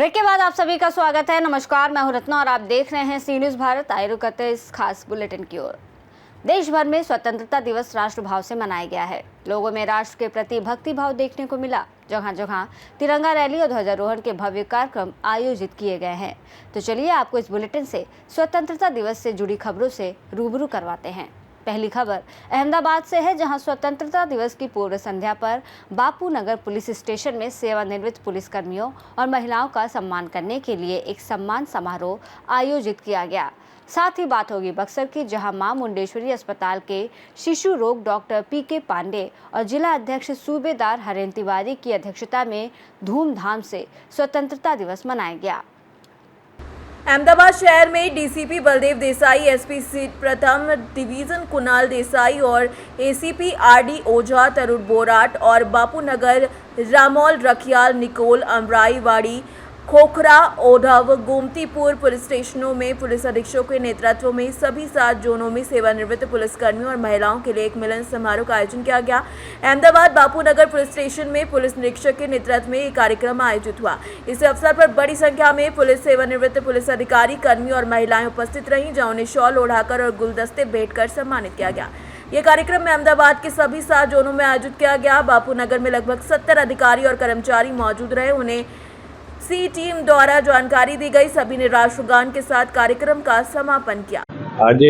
Break के बाद आप सभी का स्वागत है। नमस्कार, मैं हूं रत्ना और आप देख रहे हैं सी न्यूज़ भारत। आए रुक करते हैं इस खास बुलेटिन की ओर। देश भर में स्वतंत्रता दिवस राष्ट्रभाव से मनाया गया है। लोगों में राष्ट्र के प्रति भक्ति भाव देखने को मिला। जहां जहां तिरंगा रैली और ध्वजारोहण के भव्य कार्यक्रम आयोजित किए गए हैं। तो चलिए आपको इस बुलेटिन से स्वतंत्रता दिवस से जुड़ी खबरों से रूबरू करवाते हैं। पहली खबर अहमदाबाद से है, जहां स्वतंत्रता दिवस की पूर्व संध्या पर बापू नगर पुलिस स्टेशन में सेवानिवृत्त पुलिसकर्मियों और महिलाओं का सम्मान करने के लिए एक सम्मान समारोह आयोजित किया गया। साथ ही बात होगी बक्सर की, जहां मां मुंडेश्वरी अस्पताल के शिशु रोग डॉक्टर पीके पांडे और जिला अध्यक्ष सूबेदार हरेंद्र तिवारी की अध्यक्षता में धूमधाम से स्वतंत्रता दिवस मनाया गया। अहमदाबाद शहर में डीसीपी बलदेव देसाई, एसपी प्रथम डिवीजन कुणाल देसाई और एसीपी आरडी ओझा, तरुण बोराट और बापू नगर, रामौल, रखियाल, निकोल, अमराईवाड़ी, खोखरा, ओढ़व, गोमतीपुर पुलिस स्टेशनों में पुलिस अधीक्षकों के नेतृत्व में सभी 7 जोनों में सेवानिवृत्त पुलिसकर्मियों और महिलाओं के लिए एक मिलन समारोह का आयोजन किया गया। अहमदाबाद बापू नगर पुलिस स्टेशन में पुलिस निरीक्षक के नेतृत्व में एक कार्यक्रम आयोजित हुआ। इस अवसर पर बड़ी संख्या में पुलिस सेवानिवृत्त पुलिस अधिकारी, कर्मी और महिलाएं उपस्थित रहीं, जहां उन्हें शॉल ओढ़ाकर और गुलदस्ते भेंट कर सम्मानित किया गया। ये कार्यक्रम में अहमदाबाद के सभी 7 जोनों में आयोजित किया गया। बापू नगर में लगभग 70 अधिकारी और कर्मचारी मौजूद रहे। उन्हें सी टीम द्वारा जानकारी दी गई। सभी ने राष्ट्रगान के साथ कार्यक्रम का समापन किया। आज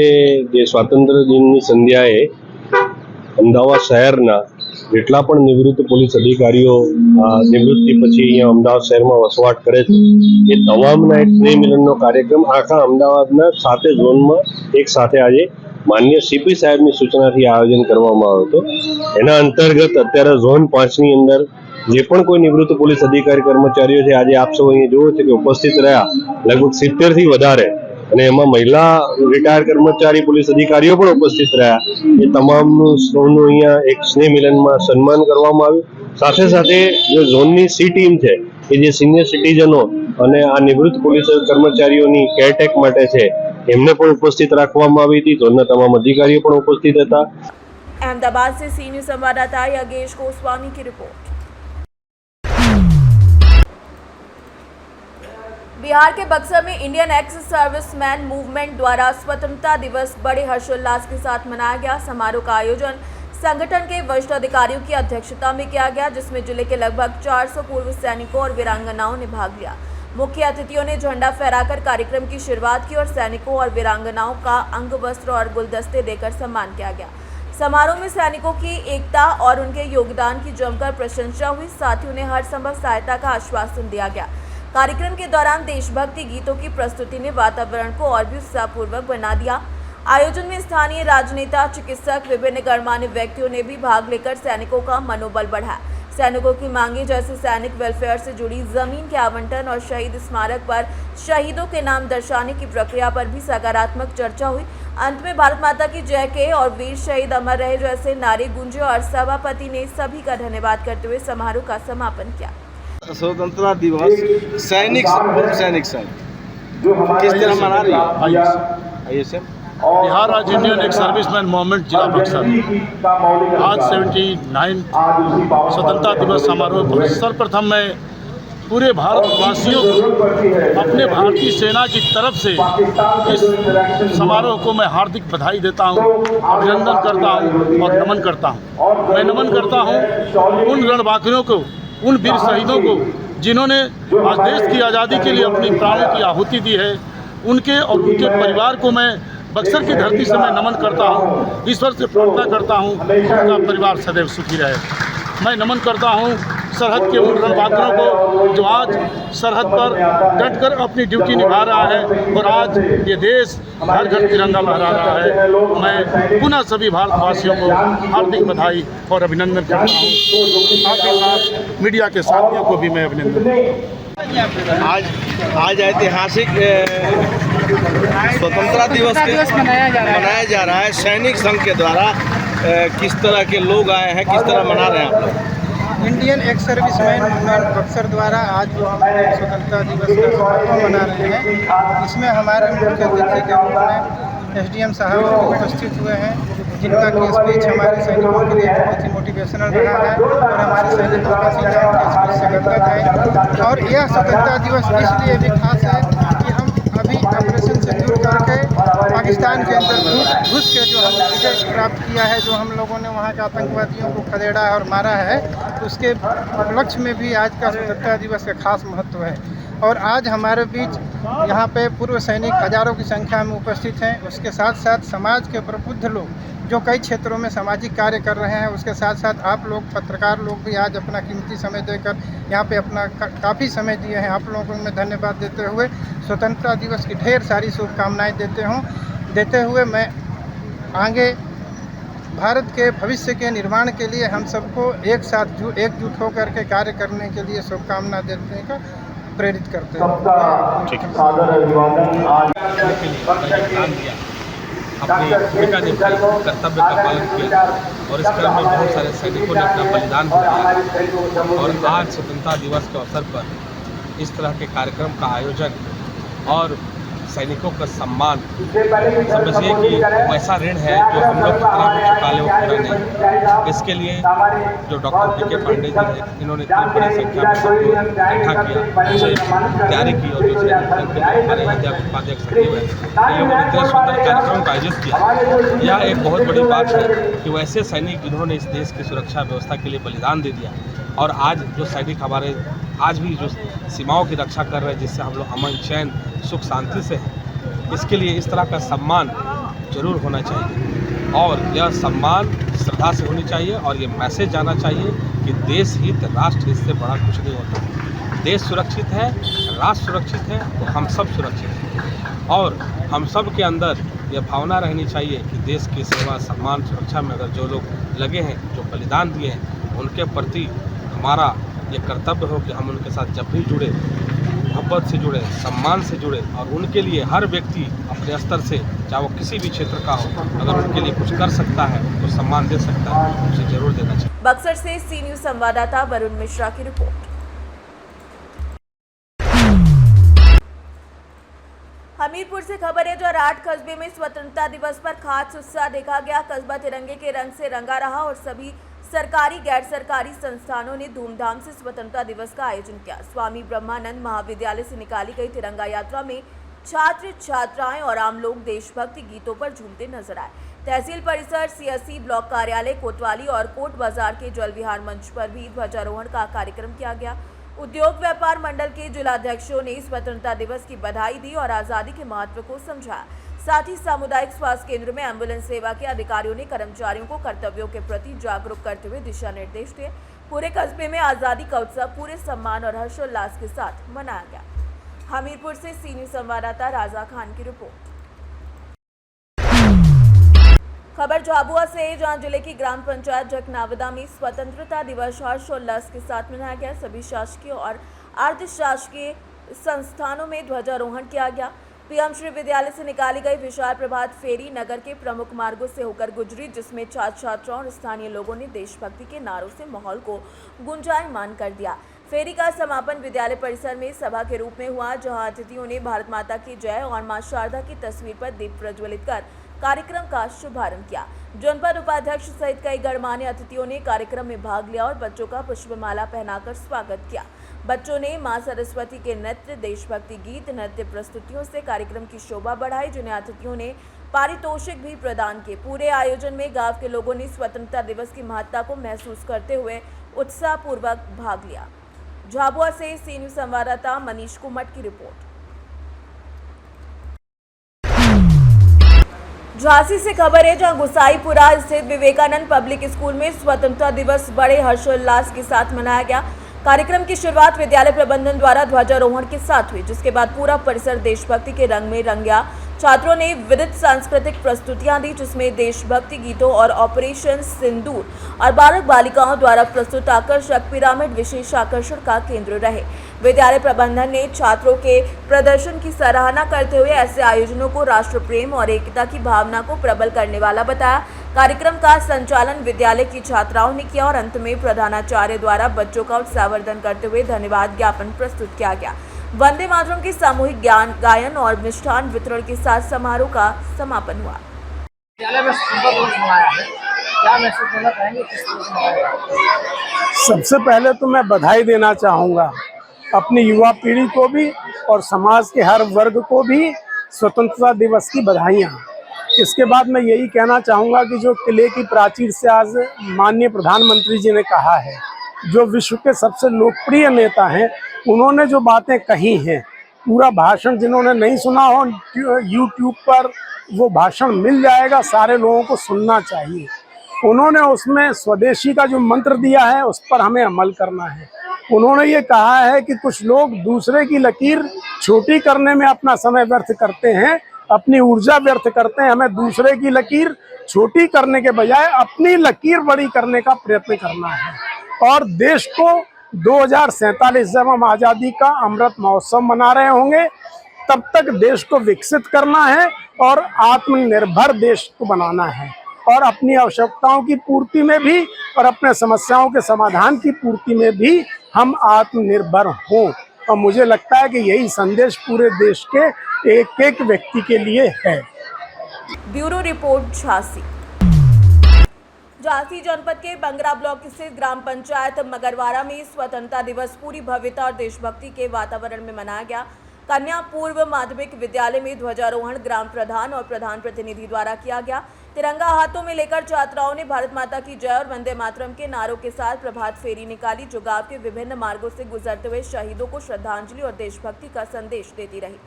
जे स्वातंत्र्य दिनની સંધ્યાએ અમદાવાદ શહેરના જેટલા પણ નિવૃત્ત પોલીસ અધિકારીઓ નિવૃત્તિ પછી અહીંયા અમદાવાદ શહેરમાં વસવાટ કરે છે એ તમામના એક સ્નેહ મિલનનો કાર્યક્રમ આખા અમદાવાદના 7 ઝોનમાં એક સાથે આજે માનનીય સીપી સાહેબની સૂચનાથી આયોજન કરવામાં આવ્યું હતું। એના અંતર્ગત અત્યારે ઝોન 5ની અંદર જે પણ કોઈ નિવૃત્ત પોલીસ અધિકારી કર્મચારીઓ છે આજે આપ સૌ અહીંયા જુઓ છો કે ઉપસ્થિત રહ્યા લગભગ 70 થી વધારે અને એમાં મહિલા રિટાયર્ડ કર્મચારી પોલીસ અધિકારીઓ પણ ઉપસ્થિત રહ્યા। એ તમામનું સૌનું અહીંયા એક સ્નેહ મિલનમાં સન્માન કરવામાં આવ્યું। સાથે સાથે જે ઝોનની સી ટીમ છે કે જે સિનિયર સિટીઝનો અને આ નિવૃત્ત પોલીસ કર્મચારીઓની કેરટેક માટે છે એમને પણ ઉપસ્થિત રાખવામાં આવી હતી। ઝોનના તમામ અધિકારીઓ પણ ઉપસ્થિત હતા। अहमदाबाद से सी न्यूज़ संवाददाता योगेश गोस्वामी की रिपोर्ट। बिहार के बक्सर में इंडियन एक्स सर्विसमैन मूवमेंट द्वारा स्वतंत्रता दिवस बड़े हर्षोल्लास के साथ मनाया गया। समारोह का आयोजन संगठन के वरिष्ठ अधिकारियों की अध्यक्षता में किया गया, जिसमें जिले के लगभग 400 पूर्व सैनिकों और वीरांगनाओं ने भाग लिया। मुख्य अतिथियों ने झंडा फहराकर कार्यक्रम की शुरुआत की और सैनिकों और वीरांगनाओं का अंग वस्त्र और गुलदस्ते देकर सम्मान किया गया। समारोह में सैनिकों की एकता और उनके योगदान की जमकर प्रशंसा हुई। साथ ही उन्हें हर संभव सहायता का आश्वासन दिया गया। कार्यक्रम के दौरान देशभक्ति गीतों की प्रस्तुति ने वातावरण को और भी उत्साहपूर्वक बना दिया। आयोजन में स्थानीय राजनेता, चिकित्सक, विभिन्न गणमान्य व्यक्तियों ने भी भाग लेकर सैनिकों का मनोबल बढ़ाया। सैनिकों की मांगे जैसे सैनिक वेलफेयर से जुड़ी जमीन के आवंटन और शहीद स्मारक पर शहीदों के नाम दर्शाने की प्रक्रिया पर भी सकारात्मक चर्चा हुई। अंत में भारत माता की जय के और वीर शहीद अमर रहे जैसे नारे गूंजे और सभापति ने सभी का धन्यवाद करते हुए समारोह का समापन किया। स्वतंत्रता दिवस सैनिक संघ किस तरह मना रही है? बिहार राज्य इंडियन एक्स सर्विसमैन मूवमेंट जिला बक्सर आज 79 स्वतंत्रता दिवस समारोह पर सर्वप्रथम मैं पूरे भारतवासियों को अपने भारतीय सेना की तरफ से इस समारोह को मैं हार्दिक बधाई देता हूं, अभिनंदन करता हूं और नमन करता हूं। मैं नमन करता हूं उन रणबांकुरों को, उन वीर शहीदों को जिन्होंने आज देश की आज़ादी के लिए अपनी प्राणों की आहुति दी है। उनके और उनके परिवार को मैं बक्सर की धरती से मैं नमन करता हूँ। ईश्वर से प्रार्थना करता हूँ उनका परिवार सदैव सुखी रहे। मैं नमन करता हूँ सरहद के उन रणबांकुरों को जो आज सरहद पर डटकर अपनी ड्यूटी निभा रहा है और आज ये देश घर घर तिरंगा लहरा रहा है। मैं पुनः सभी भारतवासियों को हार्दिक बधाई और अभिनंदन करता हूँ। साथ ही साथ मीडिया के साथियों को भी मैं अभिनंदन। आज ऐतिहासिक स्वतंत्रता दिवस मनाया जा रहा है। सैनिक संघ के द्वारा किस तरह के लोग आए हैं, किस तरह मना रहे हैं आप लोग? Indian ex serviceman movement Buxar द्वारा आज जो हम स्वतंत्रता दिवस का समारोह मना रहे हैं, इसमें हमारे मुख्य अतिथि के रूप में एसडीएम साहब उपस्थित हुए हैं। जिनका कि स्पीच हमारे सैनिकों के लिए बहुत ही मोटिवेशनल रहा है और हमारे सैनिकों का सीधा उनके स्पीच से गदगद है। और यह स्वतंत्रता दिवस इसलिए भी खास है कि हम अभी ऑपरेशन सिंदूर करके पाकिस्तान के अंदर घुस के जो हम विजय प्राप्त किया है, जो हम लोगों ने वहाँ के आतंकवादियों को खदेड़ा और मारा है, उसके उपलक्ष्य में भी आज का स्वतंत्रता दिवस का खास महत्व है। और आज हमारे बीच यहाँ पे पूर्व सैनिक हजारों की संख्या में उपस्थित हैं। उसके साथ साथ समाज के प्रबुद्ध लोग जो कई क्षेत्रों में सामाजिक कार्य कर रहे हैं, उसके साथ साथ आप लोग पत्रकार लोग भी आज अपना कीमती समय देकर यहाँ पे अपना काफ़ी समय दिए हैं। आप लोगों को मैं धन्यवाद देते हुए स्वतंत्रता दिवस की ढेर सारी शुभकामनाएं देते हुए मैं आगे भारत के भविष्य के निर्माण के लिए हम सबको एक साथ एकजुट होकर के कार्य करने के लिए शुभकामना देने का प्रेरित करते हैं। अपनी भूमिका निभाई, कर्तव्य का पालन किया और इस क्रम में बहुत सारे सैनिकों ने अपना बलिदान भी दिया। और आज स्वतंत्रता दिवस के अवसर पर इस तरह के कार्यक्रम का आयोजन और सैनिकों का सम्मान समझिए कि ऐसा ऋण है जो हम लोग कितना भी चुका ले वो पूरा नहीं। इसके लिए जो डॉक्टर पी.के. पांडे जी हैं, इन्होंने इतनी बड़ी संख्या में सबको इकट्ठा किया, अच्छे तैयारी की और दूसरे हमारे अध्यापक सचिव हैं, इन लोगों ने इतने सुंदर कार्यक्रम का आयोजित किया। यह एक बहुत बड़ी बात है कि वैसे सैनिक जिन्होंने इस देश की सुरक्षा व्यवस्था के लिए बलिदान दे दिया और आज जो सैनिक हमारे आज भी जो सीमाओं की रक्षा कर रहे हैं, जिससे हम लोग अमन चैन सुख शांति से हैं, इसके लिए इस तरह का सम्मान जरूर होना चाहिए। और यह सम्मान श्रद्धा से होनी चाहिए और ये मैसेज जाना चाहिए कि देश हित राष्ट्र हित से बड़ा कुछ नहीं होता। देश सुरक्षित है, राष्ट्र सुरक्षित है तो हम सब सुरक्षित हैं। और हम सब के अंदर यह भावना रहनी चाहिए कि देश की सेवा सम्मान सुरक्षा में अगर जो लोग लगे हैं, जो बलिदान दिए हैं, उनके प्रति हमारा ये कर्तव्य हो कि हम उनके साथ जब भी जुड़े, मोहब्बत से जुड़े, सम्मान से जुड़े और उनके लिए हर व्यक्ति अपने स्तर से, चाहे वो किसी भी क्षेत्र का हो, अगर उनके लिए कुछ कर सकता है तो सम्मान दे सकता है, उसे जरूर देना चाहिए। बक्सर से सी न्यूज़ संवाददाता वरुण मिश्रा की रिपोर्ट। हमीरपुर से खबर है, जो राठ कस्बे में स्वतंत्रता दिवस पर खास उत्साह देखा गया। कस्बा तिरंगे के रंग से रंगा रहा और सभी सरकारी गैर सरकारी संस्थानों ने धूमधाम से स्वतंत्रता दिवस का आयोजन किया। स्वामी ब्रह्मानंद महाविद्यालय से निकाली गई तिरंगा यात्रा में छात्र छात्राएं और आम लोग देशभक्ति गीतों पर झूमते नजर आए। तहसील परिसर, सीएससी ब्लॉक कार्यालय कोतवाली और कोट बाजार के जल विहार मंच पर भी ध्वजारोहण का कार्यक्रम किया गया। उद्योग व्यापार मंडल के जिलाध्यक्षों ने स्वतंत्रता दिवस की बधाई दी और आज़ादी के महत्व को समझाया। साथ ही सामुदायिक स्वास्थ्य केंद्र में एम्बुलेंस सेवा के अधिकारियों ने कर्मचारियों को कर्तव्यों के प्रति जागरूक करते हुए दिशा निर्देश दिए। पूरे कस्बे में आज़ादी का उत्सव पूरे सम्मान और हर्षोल्लास के साथ मनाया गया। हमीरपुर से सी न्यूज़ संवाददाता राजा खान की रिपोर्ट। खबर झाबुआ से है, जहां जिले की ग्राम पंचायत जखनावदा में स्वतंत्रता दिवस हर्षोल्लास के साथ मनाया गया। सभी शासकीय और अर्ध शासकीय संस्थानों में ध्वजारोहण किया गया। पीएम श्री विद्यालय से निकाली गई विशाल प्रभात फेरी नगर के प्रमुख मार्गों से होकर गुजरी, जिसमें छात्र छात्राओं और स्थानीय लोगों ने देशभक्ति के नारों से माहौल को गुंजायमान कर दिया। फेरी का समापन विद्यालय परिसर में सभा के रूप में हुआ, जहां अतिथियों ने भारत माता की जय और मां शारदा की तस्वीर पर दीप प्रज्वलित कर कार्यक्रम का शुभारंभ किया। जनपद उपाध्यक्ष सहित कई गणमान्य अतिथियों ने कार्यक्रम में भाग लिया और बच्चों का पुष्पमाला पहनाकर स्वागत किया। बच्चों ने मां सरस्वती के नृत्य, देशभक्ति गीत, नृत्य प्रस्तुतियों से कार्यक्रम की शोभा बढ़ाई, जिन्हें अतिथियों ने पारितोषिक भी प्रदान किए। पूरे आयोजन में गांव के लोगों ने स्वतंत्रता दिवस की महत्ता को महसूस करते हुए उत्साहपूर्वक भाग लिया। झाबुआ से सी न्यूज़ संवाददाता मनीष कुमट की रिपोर्ट। झांसी से खबर है, जहां गुसाईपुरा स्थित विवेकानंद पब्लिक स्कूल में स्वतंत्रता दिवस बड़े हर्षोल्लास के साथ मनाया गया। कार्यक्रम की शुरुआत विद्यालय प्रबंधन द्वारा ध्वजारोहण के साथ हुई, जिसके बाद पूरा परिसर देशभक्ति के रंग में रंग गया। छात्रों ने विविध सांस्कृतिक प्रस्तुतियां दी, जिसमें देशभक्ति गीतों और ऑपरेशन सिंदूर और बालक बालिकाओं द्वारा प्रस्तुत आकर्षक पिरामिड विशेष आकर्षण का केंद्र रहे। विद्यालय प्रबंधन ने छात्रों के प्रदर्शन की सराहना करते हुए ऐसे आयोजनों को राष्ट्र प्रेम और एकता की भावना को प्रबल करने वाला बताया। कार्यक्रम का संचालन विद्यालय की छात्राओं ने किया और अंत में प्रधानाचार्य द्वारा बच्चों का उत्साहवर्धन करते हुए धन्यवाद ज्ञापन प्रस्तुत किया गया। वंदे मातरम के सामूहिक गायन और मिष्ठान वितरण के साथ समारोह का समापन हुआ। सबसे पहले तो मैं बधाई देना चाहूँगा अपनी युवा पीढ़ी को भी और समाज के हर वर्ग को भी स्वतंत्रता दिवस की बधाइयाँ। इसके बाद मैं यही कहना चाहूँगा कि जो किले की प्राचीर से आज माननीय प्रधानमंत्री जी ने कहा है, जो विश्व के सबसे लोकप्रिय नेता हैं, उन्होंने जो बातें कही हैं, पूरा भाषण जिन्होंने नहीं सुना हो यूट्यूब पर वो भाषण मिल जाएगा, सारे लोगों को सुनना चाहिए। उन्होंने उसमें स्वदेशी का जो मंत्र दिया है उस पर हमें अमल करना है। उन्होंने ये कहा है कि कुछ लोग दूसरे की लकीर छोटी करने में अपना समय व्यर्थ करते हैं, अपनी ऊर्जा व्यर्थ करते हैं। हमें दूसरे की लकीर छोटी करने के बजाय अपनी लकीर बड़ी करने का प्रयत्न करना है। और देश को 2047 जब हम आज़ादी का अमृत महोत्सव मना रहे होंगे, तब तक देश को विकसित करना है और आत्मनिर्भर देश को बनाना है। और अपनी आवश्यकताओं की पूर्ति में भी और अपने समस्याओं के समाधान की पूर्ति में भी हम आत्मनिर्भर हों। और मुझे लगता है कि यही संदेश पूरे देश के एक एक व्यक्ति के लिए है। Bureau report Jhansi. झांसी जनपद के बंगरा ब्लॉक स्थित ग्राम पंचायत मगरवाड़ा में स्वतंत्रता दिवस पूरी भव्यता और देशभक्ति के वातावरण में मनाया गया। कन्या पूर्व माध्यमिक विद्यालय में ध्वजारोहण ग्राम प्रधान और प्रधान प्रतिनिधि द्वारा किया गया। तिरंगा हाथों में लेकर छात्राओं ने भारत माता की जय और वंदे मातरम के नारों के साथ प्रभात फेरी निकाली, जो गांव के विभिन्न मार्गों से गुजरते हुए शहीदों को श्रद्धांजलि और देशभक्ति का संदेश देती रही।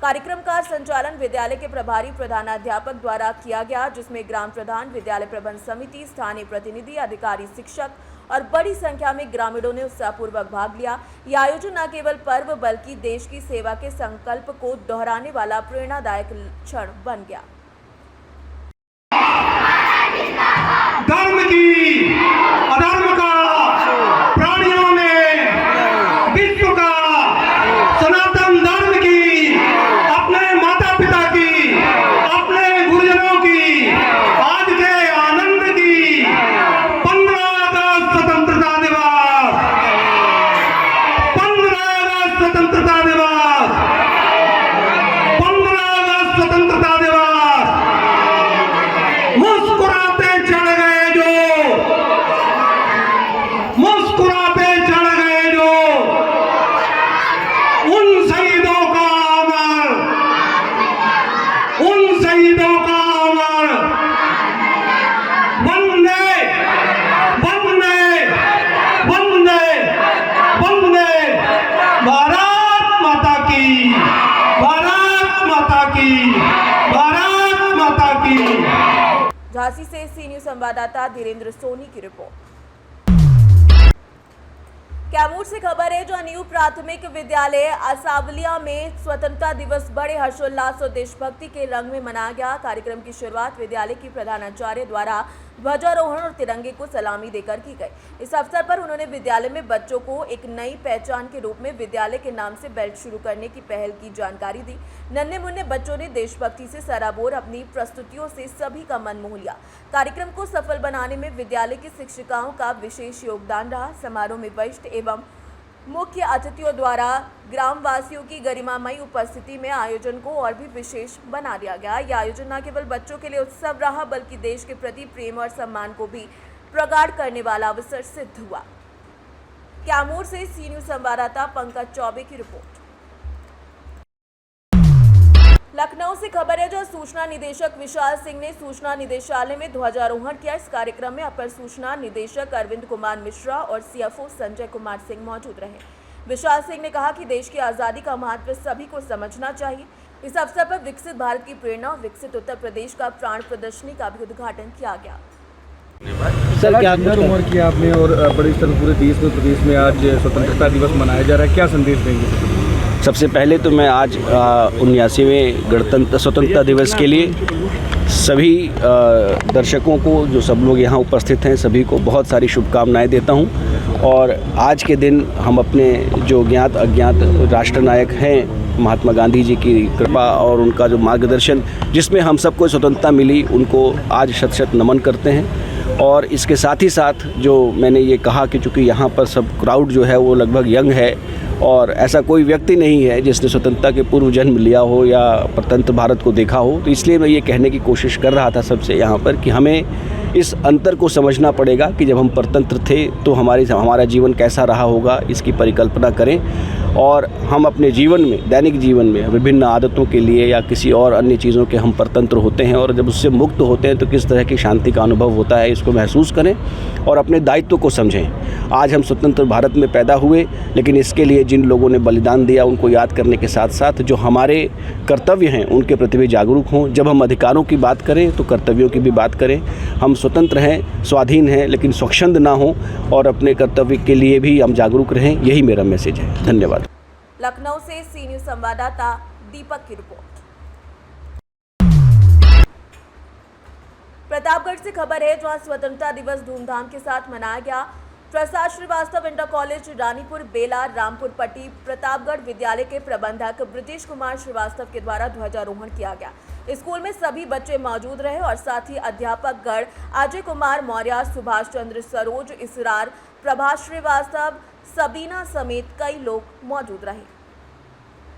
कार्यक्रम का संचालन विद्यालय के प्रभारी प्रधानाध्यापक द्वारा किया गया, जिसमें ग्राम प्रधान, विद्यालय प्रबंध समिति, स्थानीय प्रतिनिधि, अधिकारी, शिक्षक और बड़ी संख्या में ग्रामीणों ने उत्साहपूर्वक भाग लिया। यह आयोजन न केवल पर्व बल्कि देश की सेवा के संकल्प को दोहराने वाला प्रेरणादायक क्षण बन गया। धर्म की अधर्म का, प्राणियों में विश्व का, सनातन धर्म की, अपने माता पिता की, अपने गुरुजनों की, आज के आनंद की 15 अगस्त स्वतंत्रता दिवस, 15 अगस्त स्वतंत्रता दिवस, 15 अगस्त स्वतंत्रता दिवस। मुस्कुराते चढ़ गए जो उन शहीदों का अमर, उन शहीदों का अमर। वंदे वंदे वंदे वंदे भारत माता की, भारत माता की, भारत माता की। झांसी से सी न्यूज संवाददाता धीरेन्द्र सोनी की रिपोर्ट। कैमूर से खबर है, जो न्यू प्राथमिक विद्यालय आसावलिया में स्वतंत्रता दिवस बड़े हर्षोल्लास और देशभक्ति के रंग में मनाया गया। कार्यक्रम की शुरुआत विद्यालय की प्रधानाचार्य द्वारा ध्वजारोहण और तिरंगे को सलामी देकर की गई। इस अवसर पर उन्होंने विद्यालय में बच्चों को एक नई पहचान के रूप में विद्यालय के नाम से बेल्ट शुरू करने की पहल की जानकारी दी। नन्हे मुन्ने बच्चों ने देशभक्ति से सराबोर अपनी प्रस्तुतियों से सभी का मन मोह लिया। कार्यक्रम को सफल बनाने में विद्यालय की शिक्षिकाओं का विशेष योगदान रहा। समारोह में वरिष्ठ एवं मुख्य अतिथियों द्वारा ग्रामवासियों की गरिमामयी उपस्थिति में आयोजन को और भी विशेष बना दिया गया। यह आयोजन न केवल बच्चों के लिए उत्सव रहा, बल्कि देश के प्रति प्रेम और सम्मान को भी प्रगाढ़ करने वाला अवसर सिद्ध हुआ। कैमूर से सी न्यूज संवाददाता पंकज चौबे की रिपोर्ट। लखनऊ से खबर है, जो सूचना निदेशक विशाल सिंह ने सूचना निदेशालय में ध्वजारोहण किया। इस कार्यक्रम में अपर सूचना निदेशक अरविंद कुमार मिश्रा और सीएफओ संजय कुमार सिंह मौजूद रहे। विशाल सिंह ने कहा कि देश की आज़ादी का महत्व सभी को समझना चाहिए। इस अवसर पर विकसित भारत की प्रेरणा और विकसित उत्तर प्रदेश का प्राण प्रदर्शनी का भी उद्घाटन किया गया। सर, क्या उम्र किया आपने और बड़े स्तर पूरे देश में प्रदेश में आज स्वतंत्रता दिवस मनाया जा रहा है, क्या संदेश देंगे? सबसे पहले तो मैं आज 79वें स्वतंत्रता दिवस के लिए सभी दर्शकों को, जो सब लोग यहाँ उपस्थित हैं, सभी को बहुत सारी शुभकामनाएं देता हूँ। और आज के दिन हम अपने जो ज्ञात अज्ञात राष्ट्र नायक हैं, महात्मा गांधी जी की कृपा और उनका जो मार्गदर्शन जिसमें हम सबको स्वतंत्रता मिली, उनको आज शत शत नमन करते हैं। और इसके साथ ही साथ जो मैंने ये कहा कि चूँकि यहाँ पर सब क्राउड जो है वो लगभग यंग है और ऐसा कोई व्यक्ति नहीं है जिसने स्वतंत्रता के पूर्व जन्म लिया हो या स्वतंत्र भारत को देखा हो। तो इसलिए मैं ये कहने की कोशिश कर रहा था सबसे यहाँ पर कि हमें इस अंतर को समझना पड़ेगा कि जब हम परतंत्र थे तो हमारा जीवन कैसा रहा होगा, इसकी परिकल्पना करें और हम अपने जीवन में, दैनिक जीवन में विभिन्न आदतों के लिए या किसी और अन्य चीज़ों के हम परतंत्र होते हैं और जब उससे मुक्त होते हैं तो किस तरह की शांति का अनुभव होता है, इसको महसूस करें और अपने दायित्व को समझें। आज हम स्वतंत्र भारत में पैदा हुए, लेकिन इसके लिए जिन लोगों ने बलिदान दिया उनको याद करने के साथ साथ जो हमारे कर्तव्य हैं उनके प्रति भी जागरूक हों। जब हम अधिकारों की बात करें तो कर्तव्यों की भी बात करें। हम स्वतंत्र हैं, स्वाधीन हैं, लेकिन स्वच्छंद ना हों और अपने कर्तव्य के लिए भी हम जागरूक रहें। यही मेरा मैसेज है। धन्यवाद। लखनऊ से सी न्यूज़ संवाददाता दीपक की रिपोर्ट। प्रतापगढ़ से खबर है जहां स्वतंत्रता दिवस धूमधाम के साथ मनाया गया। प्रसाद श्रीवास्तव इंटर कॉलेज रानीपुर बेला रामपुर पट्टी प्रतापगढ़ विद्यालय के प्रबंधक ब्रिजेश कुमार श्रीवास्तव के द्वारा ध्वजारोहण किया गया। स्कूल में सभी बच्चे मौजूद रहे और साथ ही अध्यापक गण अजय कुमार मौर्य, सुभाष चंद्र सरोज, इसरार, प्रभास श्रीवास्तव, सबीना समेत कई लोग मौजूद रहे।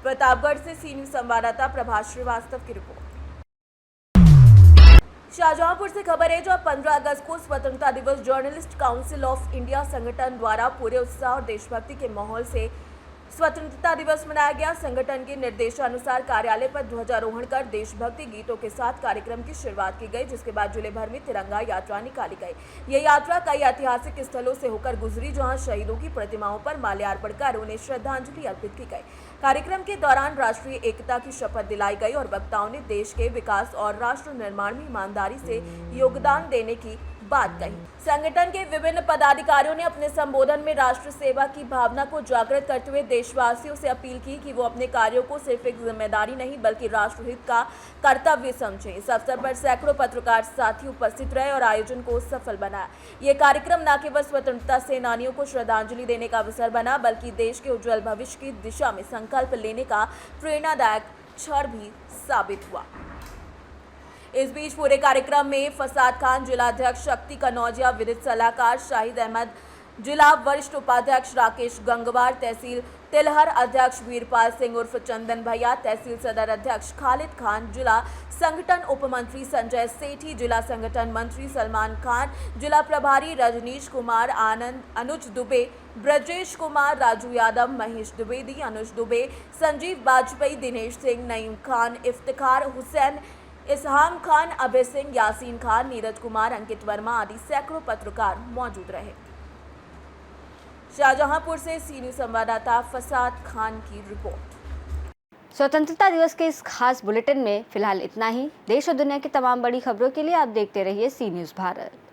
प्रतापगढ़ से सी न्यूज़ संवाददाता प्रभास श्रीवास्तव की रिपोर्ट। शाहजहांपुर से खबर है जो 15 अगस्त को स्वतंत्रता दिवस जर्नलिस्ट काउंसिल ऑफ इंडिया संगठन द्वारा पूरे उत्साह और देशभक्ति के माहौल से स्वतंत्रता दिवस मनाया गया। संगठन के निर्देशानुसार कार्यालय पर ध्वजारोहण कर देशभक्ति गीतों के साथ कार्यक्रम की शुरुआत की गई, जिसके बाद जिले भर में तिरंगा यात्रा निकाली गई। ये यात्रा कई ऐतिहासिक स्थलों से होकर गुजरी, जहां शहीदों की प्रतिमाओं पर माल्यार्पण कर उन्हें श्रद्धांजलि अर्पित की गई। कार्यक्रम के दौरान राष्ट्रीय एकता की शपथ दिलाई गई और वक्ताओं ने देश के विकास और राष्ट्र निर्माण में ईमानदारी से योगदान देने की बात कही। संगठन के विभिन्न पदाधिकारियों ने अपने संबोधन में राष्ट्र सेवा की भावना को जागृत करते हुए देशवासियों से अपील की कि वो अपने कार्यों को सिर्फ एक जिम्मेदारी नहीं बल्कि राष्ट्रहित का कर्तव्य समझें। इस अवसर पर सैकड़ों पत्रकार साथी उपस्थित रहे और आयोजन को सफल बनाया। ये कार्यक्रम न केवल स्वतंत्रता सेनानियों को श्रद्धांजलि देने का अवसर बना, बल्कि देश के उज्जवल भविष्य की दिशा में संकल्प लेने का प्रेरणादायक क्षण भी साबित हुआ। इस बीच पूरे कार्यक्रम में फसाद खान, जिला अध्यक्ष शक्ति कनौजिया, विदित सलाहकार शाहिद अहमद, जिला वरिष्ठ उपाध्यक्ष राकेश गंगवार, तहसील तिलहर अध्यक्ष वीरपाल सिंह उर्फ चंदन भैया, तहसील सदर अध्यक्ष खालिद खान, जिला संगठन उपमंत्री संजय सेठी, जिला संगठन मंत्री सलमान खान, जिला प्रभारी रजनीश कुमार, आनंद, अनुज दुबे, ब्रजेश कुमार, राजू यादव, महेश द्विवेदी, अनुज दुबे, संजीव वाजपेयी, दिनेश सिंह, नईम खान, इफ्तिखार हुसैन, इसहाम खान, अभय सिंह, यासीन खान, नीरज कुमार, अंकित वर्मा आदि सैकड़ों पत्रकार मौजूद रहे। शाहजहांपुर से सी न्यूज़ संवाददाता फसाद खान की रिपोर्ट। स्वतंत्रता दिवस के इस खास बुलेटिन में फिलहाल इतना ही। देश और दुनिया की तमाम बड़ी खबरों के लिए आप देखते रहिए सी न्यूज़ भारत।